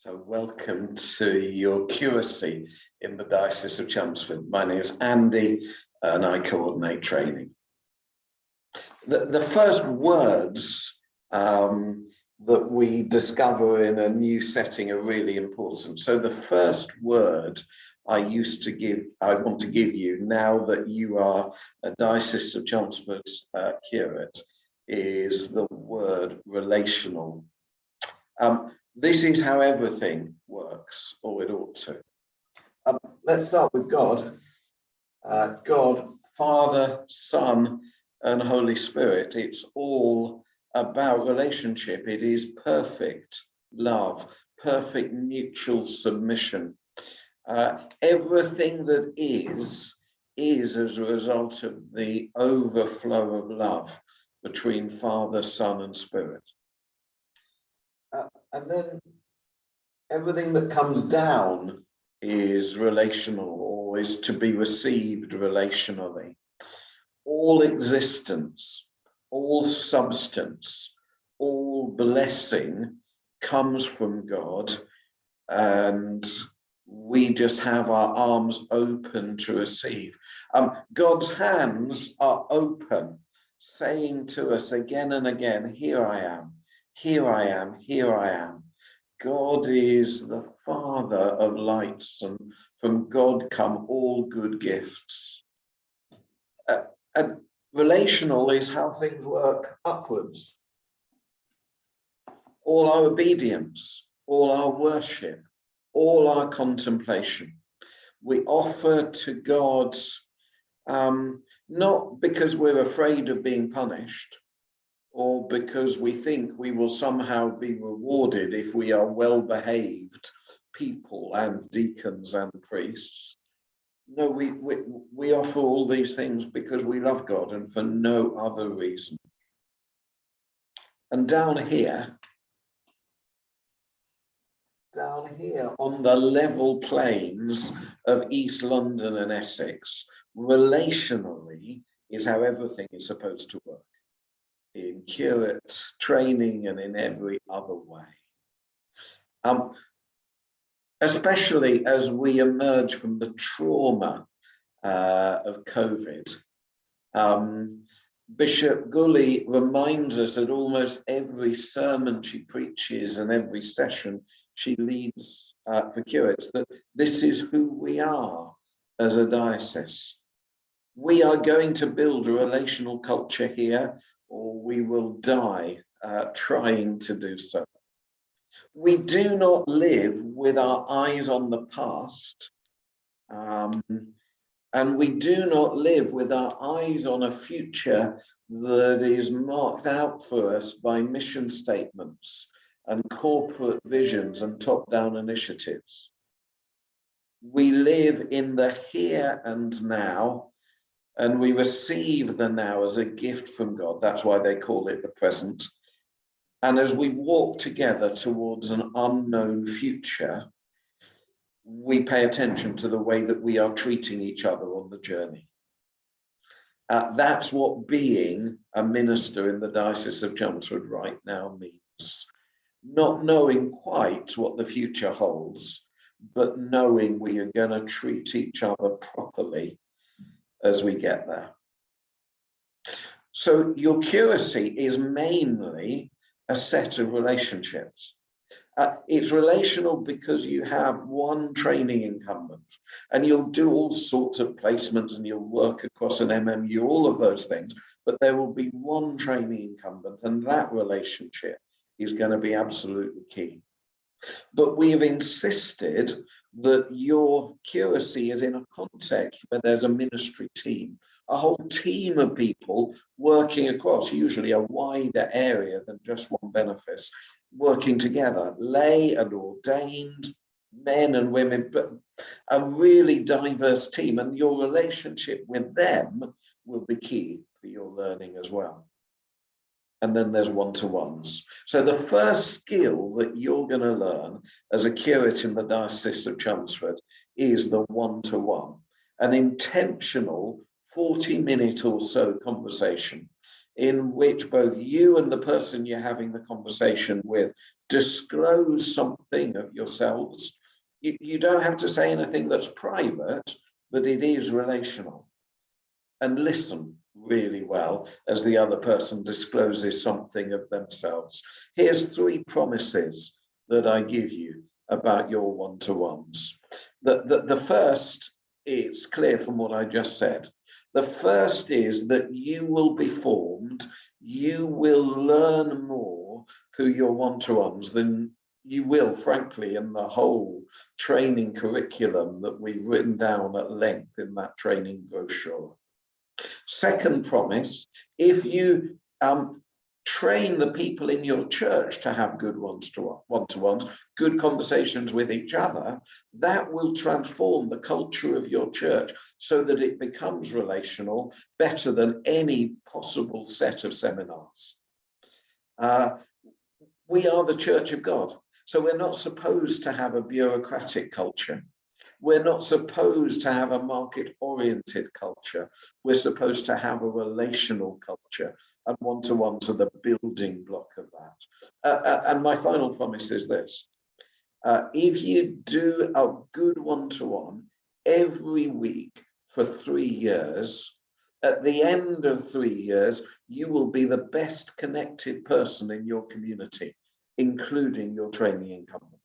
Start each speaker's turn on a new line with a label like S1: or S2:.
S1: So welcome to your curacy in the Diocese of Chelmsford. My name is Andy and I coordinate training. The first words that we discover in a new setting are really important. So the first word I want to give you now that you are a Diocese of Chelmsford curate is the word relational. This is how everything works, or it ought to. Let's start with God. God, Father, Son, and Holy Spirit. It's all about relationship. It is perfect love, perfect mutual submission. Everything that is as a result of the overflow of love between Father, Son, and Spirit. And then everything that comes down is relational or is to be received relationally. All existence, all substance, all blessing comes from God, and we just have our arms open to receive. God's hands are open, saying to us again and again, here I am. Here I am, here I am. God is the Father of lights, and from God come all good gifts. And relational is how things work upwards. All our obedience, all our worship, all our contemplation, we offer to God, not because we're afraid of being punished, or because we think we will somehow be rewarded if we are well-behaved people and deacons and priests. No, we offer all these things because we love God and for no other reason. And down here on the level plains of East London and Essex, relationally is how everything is supposed to work. In curate training and in every other way. Especially as we emerge from the trauma of COVID. Bishop Gully reminds us at almost every sermon she preaches and every session she leads for curates that this is who we are as a diocese. We are going to build a relational culture here, or we will die trying to do so. We do not live with our eyes on the past, and we do not live with our eyes on a future that is marked out for us by mission statements and corporate visions and top-down initiatives. We live in the here and now, and we receive the now as a gift from God. That's why they call it the present. And as we walk together towards an unknown future, we pay attention to the way that we are treating each other on the journey. That's what being a minister in the Diocese of Chelmsford right now means. Not knowing quite what the future holds, but knowing we are going to treat each other properly as we get there. So your curacy is mainly a set of relationships. It's relational because you have one training incumbent, and you'll do all sorts of placements and you'll work across an MMU, all of those things, but there will be one training incumbent, and that relationship is going to be absolutely key. But we have insisted that your curacy is in a context where there's a ministry team, a whole team of people working across usually a wider area than just one benefice, working together, lay and ordained, men and women, but a really diverse team, and your relationship with them will be key for your learning as well. And then there's one-to-ones. So the first skill that you're going to learn as a curate in the Diocese of Chelmsford is the one-to-one, an intentional 40-minute or so conversation in which both you and the person you're having the conversation with disclose something of yourselves. You don't have to say anything that's private, but it is relational. And listen really well as the other person discloses something of themselves. Here's 3 promises that I give you about your one-to-ones. The first, it's clear from what I just said. The first is that you will be formed, you will learn more through your one-to-ones than you will, frankly, in the whole training curriculum that we've written down at length in that training brochure. Second promise, if you train the people in your church to have good one-to-ones, good conversations with each other, that will transform the culture of your church so that it becomes relational better than any possible set of seminars. We are the Church of God, so we're not supposed to have a bureaucratic culture. We're not supposed to have a market-oriented culture. We're supposed to have a relational culture, and one-to-ones are the building block of that. And my final promise is this. If you do a good one-to-one every week for 3 years, at the end of 3 years, you will be the best connected person in your community, including your training incumbent.